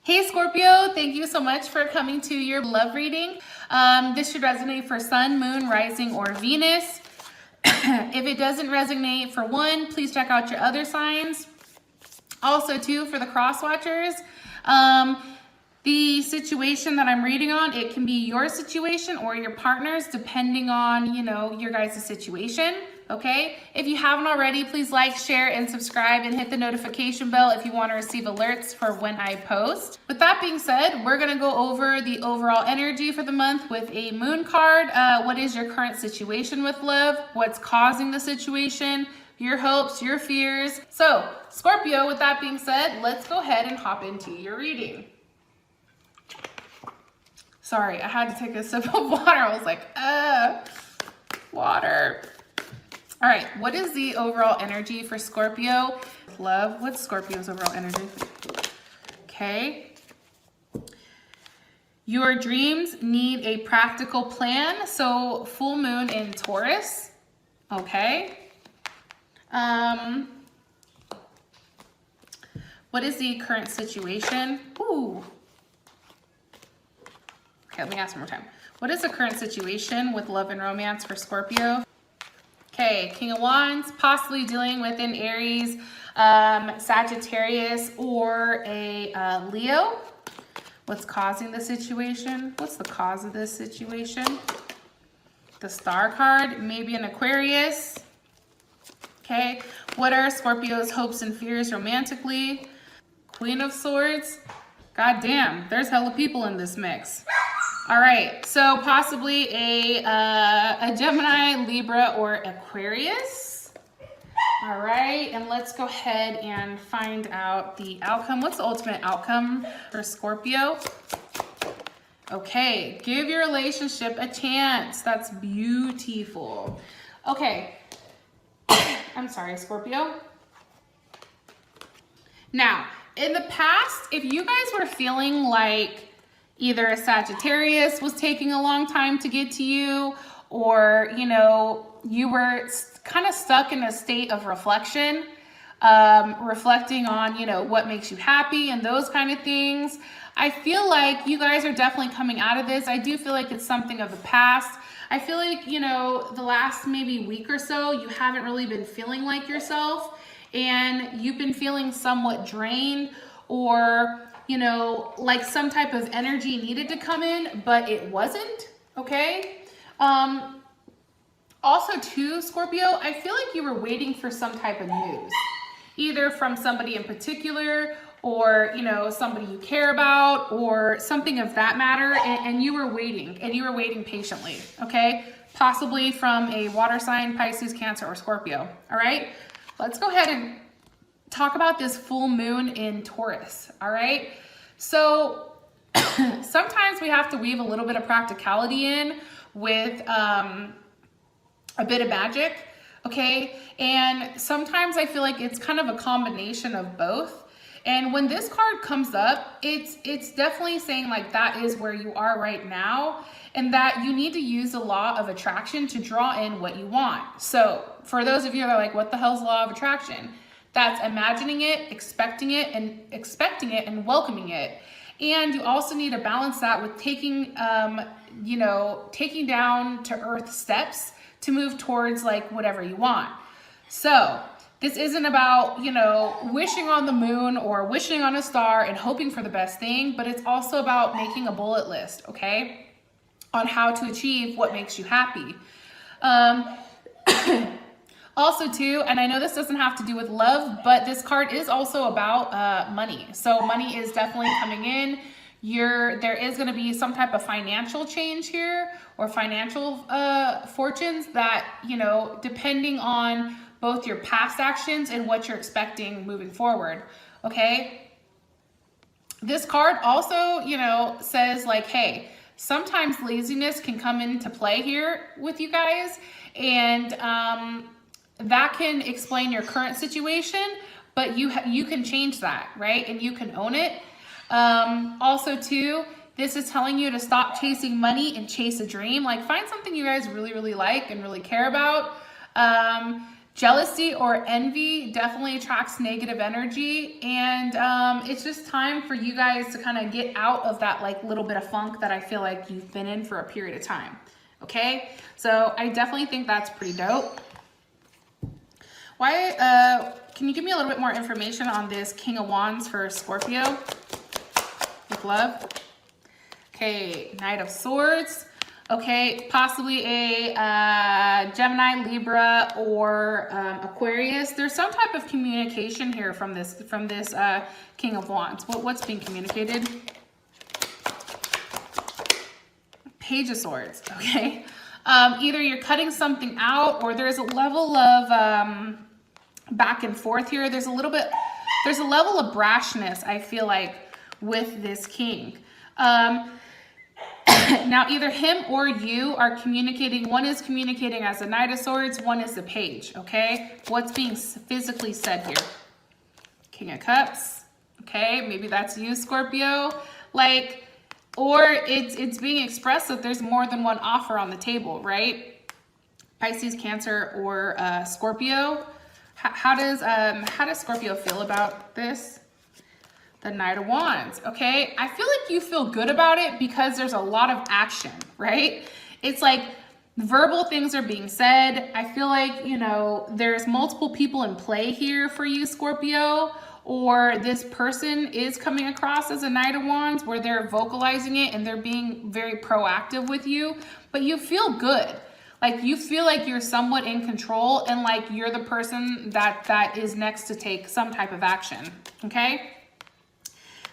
Hey Scorpio, thank you so much for coming to your love reading. This should resonate for Sun, Moon, Rising, or Venus. If it doesn't resonate for one, please check out your other signs. Also too, for the cross watchers, the situation that I'm reading on, it can be your situation or your partner's depending on, your guys' situation. Okay, if you haven't already, please like, share, and subscribe, and hit the notification bell if you want to receive alerts for when I post. With that being said, we're going to go over the overall energy for the month with a moon card. What is your current situation with love? What's causing the situation? Your hopes, your fears. So, Scorpio, with that being said, let's go ahead and hop into your reading. Sorry, I had to take a sip of water. I was like, water. All right, what is the overall energy for Scorpio? Love, what's Scorpio's overall energy? Okay. Your dreams need a practical plan. So full moon in Taurus. Okay. What is the current situation? Ooh. Okay, let me ask one more time. What is the current situation with love and romance for Scorpio? Okay, King of Wands, possibly dealing with an Aries, Sagittarius, or a Leo. What's causing the situation? What's the cause of this situation? The Star card, maybe an Aquarius. Okay, what are Scorpio's hopes and fears romantically? Queen of Swords. God damn, there's hella people in this mix. All right, so possibly a Gemini, Libra, or Aquarius. All right, and let's go ahead and find out the outcome. What's the ultimate outcome for Scorpio? Okay, give your relationship a chance. That's beautiful. Okay, I'm sorry, Scorpio. Now, in the past, if you guys were feeling like either a Sagittarius was taking a long time to get to you, or, you were kind of stuck in a state of reflection, reflecting on, what makes you happy and those kind of things. I feel like you guys are definitely coming out of this. I do feel like it's something of the past. I feel like, the last maybe week or so, you haven't really been feeling like yourself, and you've been feeling somewhat drained, or like some type of energy needed to come in, but it wasn't, okay? Also too, Scorpio, I feel like you were waiting for some type of news, either from somebody in particular, or, somebody you care about, or something of that matter, and you were waiting patiently, okay? Possibly from a water sign, Pisces, Cancer, or Scorpio, all right? Let's go ahead and talk about this full moon in Taurus, all right? So sometimes we have to weave a little bit of practicality in with a bit of magic, okay? And sometimes I feel like it's kind of a combination of both. And when this card comes up, it's definitely saying like that is where you are right now, and that you need to use the law of attraction to draw in what you want. So for those of you that are like, what the hell's the law of attraction? That's imagining it, expecting it, and welcoming it. And you also need to balance that with taking, taking down to earth steps to move towards like whatever you want. So this isn't about, wishing on the moon or wishing on a star and hoping for the best thing, but it's also about making a bullet list, okay, on how to achieve what makes you happy. Also too, and I know this doesn't have to do with love, but this card is also about money. So money is definitely coming in. There is going to be some type of financial change here, or financial fortunes that, depending on both your past actions and what you're expecting moving forward, okay? This card also, says like, hey, sometimes laziness can come into play here with you guys, and that can explain your current situation, but you can change that, right? And you can own it. Also too, this is telling you to stop chasing money and chase a dream. Like, find something you guys really, really like and really care about. Jealousy or envy definitely attracts negative energy, and it's just time for you guys to kind of get out of that like little bit of funk that I feel like you've been in for a period of time. Okay, so I definitely think that's pretty dope. Why? Can you give me a little bit more information on this King of Wands for Scorpio with love? Okay, Knight of Swords. Okay, possibly a Gemini, Libra, or Aquarius. There's some type of communication here from this King of Wands. What's being communicated? Page of Swords. Okay, either you're cutting something out, or there's a level of back and forth here. There's a level of brashness, I feel like, with this king. Now, either him or you are communicating. One is communicating as a Knight of Swords, one is the Page, okay? What's being physically said here? King of Cups, okay? Maybe that's you, Scorpio. Like, or it's being expressed that there's more than one offer on the table, right? Pisces, Cancer, or Scorpio. How does Scorpio feel about this? The Knight of Wands, okay? I feel like you feel good about it because there's a lot of action, right? It's like verbal things are being said. I feel like, you know, there's multiple people in play here for you, Scorpio, or this person is coming across as a Knight of Wands where they're vocalizing it and they're being very proactive with you, but you feel good. Like, you feel like you're somewhat in control and like you're the person that is next to take some type of action, okay?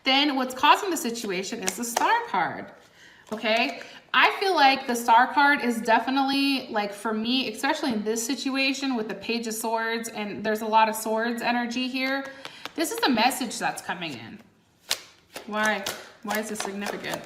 Then what's causing the situation is the Star card, okay? I feel like the Star card is definitely, like, for me, especially in this situation with the Page of Swords, and there's a lot of swords energy here. This is the message that's coming in. Why? Why is this significant?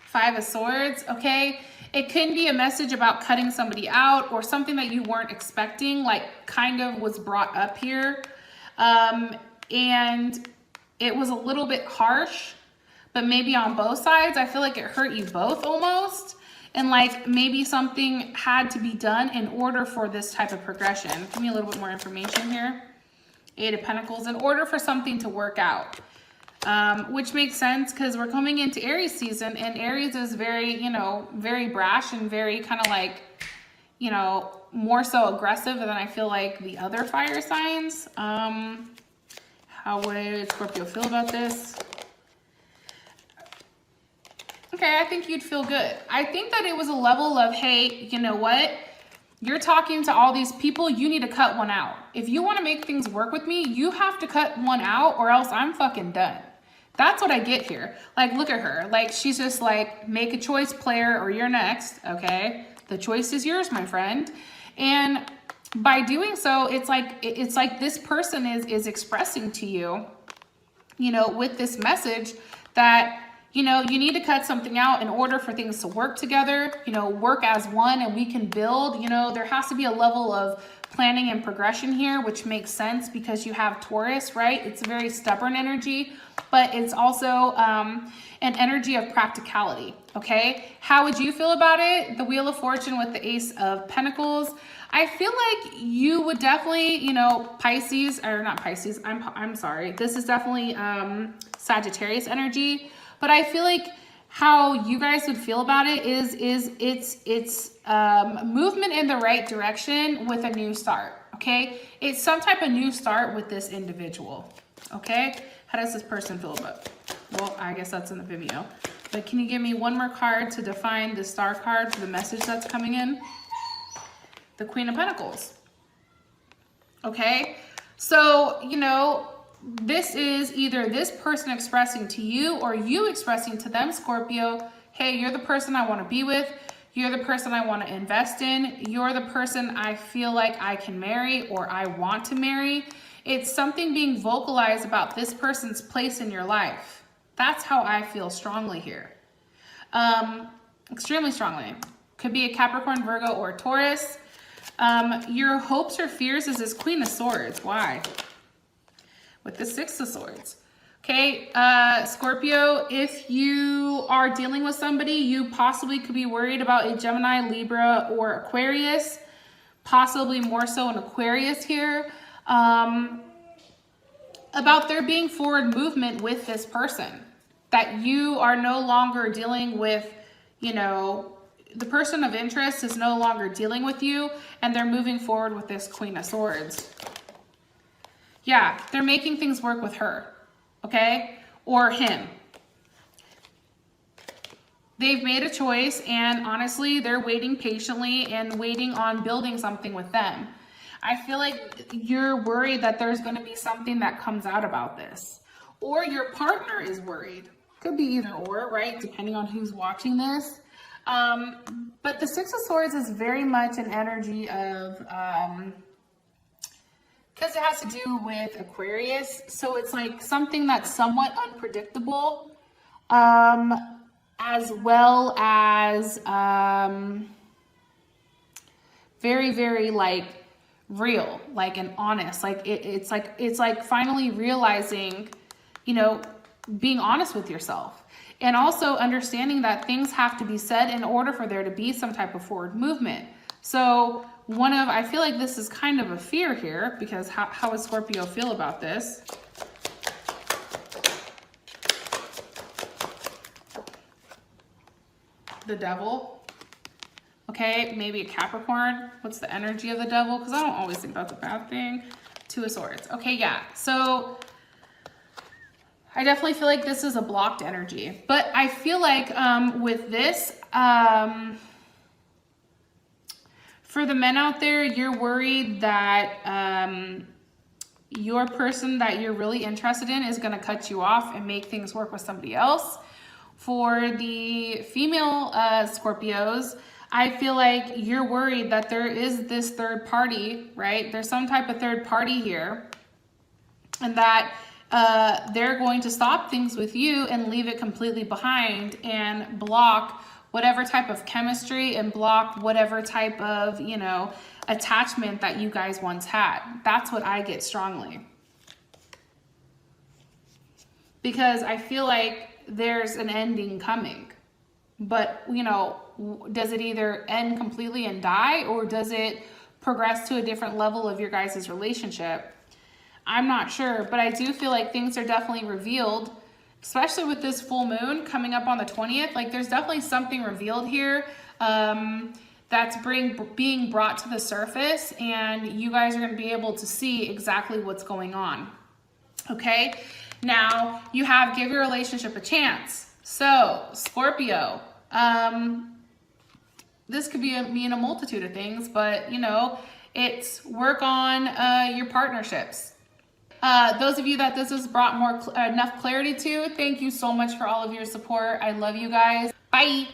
Five of Swords, okay? It can be a message about cutting somebody out or something that you weren't expecting, like kind of was brought up here. And it was a little bit harsh, but maybe on both sides. I feel like it hurt you both almost. And like maybe something had to be done in order for this type of progression. Give me a little bit more information here. Eight of Pentacles, in order for something to work out. Which makes sense because we're coming into Aries season, and Aries is very, you know, very brash and very kind of like, you know, more so aggressive than I feel like the other fire signs. How would Scorpio feel about this? Okay, I think you'd feel good. I think that it was a level of, hey, you know what? You're talking to all these people, you need to cut one out. If you want to make things work with me, you have to cut one out or else I'm fucking done. That's what I get here. Like, look at her. Like, she's just like, make a choice, player, or you're next, okay? The choice is yours, my friend. And by doing so, it's like this person is expressing to you, you know, with this message that, you know, you need to cut something out in order for things to work together, you know, work as one, and we can build. You know, there has to be a level of planning and progression here, which makes sense because you have Taurus, right? It's a very stubborn energy, but it's also an energy of practicality, okay? How would you feel about it? The Wheel of Fortune with the Ace of Pentacles. I feel like you would definitely, you know, Pisces, or not Pisces, I'm sorry. This is definitely Sagittarius energy, but I feel like how you guys would feel about it is it's movement in the right direction with a new start, okay? It's some type of new start with this individual, okay? How does this person feel about it? Well, I guess that's in the Vimeo. But can you give me one more card to define the Star card for the message that's coming in? The Queen of Pentacles, okay? So, you know, this is either this person expressing to you or you expressing to them, Scorpio, hey, you're the person I want to be with. You're the person I want to invest in. You're the person I feel like I can marry or I want to marry. It's something being vocalized about this person's place in your life. That's how I feel strongly here. Extremely strongly. Could be a Capricorn, Virgo, or Taurus. Your hopes or fears is this Queen of Swords. Why? With the Six of Swords. Okay, Scorpio, if you are dealing with somebody, you possibly could be worried about a Gemini, Libra, or Aquarius, possibly more so an Aquarius here, about there being forward movement with this person, that you are no longer dealing with, you know, the person of interest is no longer dealing with you, and they're moving forward with this Queen of Swords. Yeah, they're making things work with her. Okay, or him. They've made a choice, and honestly, they're waiting patiently and waiting on building something with them. I feel like you're worried that there's going to be something that comes out about this, or your partner is worried. Could be either or, right? Depending on who's watching this. But the Six of Swords is very much an energy of, because it has to do with Aquarius, so it's like something that's somewhat unpredictable, as well as very, very like real, like and honest. Like it's like finally realizing, you know, being honest with yourself, and also understanding that things have to be said in order for there to be some type of forward movement. So I feel like this is kind of a fear here, because how would Scorpio feel about this? The Devil. Okay, maybe a Capricorn. What's the energy of the Devil? Because I don't always think that's a bad thing. Two of Swords. Okay, yeah. So I definitely feel like this is a blocked energy. But I feel like with this, for the men out there, you're worried that your person that you're really interested in is going to cut you off and make things work with somebody else. For the female Scorpios, I feel like you're worried that there is this third party, right? There's some type of third party here, and that they're going to stop things with you and leave it completely behind and block whatever type of chemistry and block whatever type of, you know, attachment that you guys once had. That's what I get strongly. Because I feel like there's an ending coming. But, you know, does it either end completely and die, or does it progress to a different level of your guys' relationship? I'm not sure, but I do feel like things are definitely revealed, especially with this full moon coming up on the 20th. Like there's definitely something revealed here that's being brought to the surface, and you guys are going to be able to see exactly what's going on. Okay, now you have give your relationship a chance. So Scorpio, this could mean a multitude of things, but you know, it's work on your partnerships. Those of you that this has brought enough clarity to, thank you so much for all of your support. I love you guys. Bye.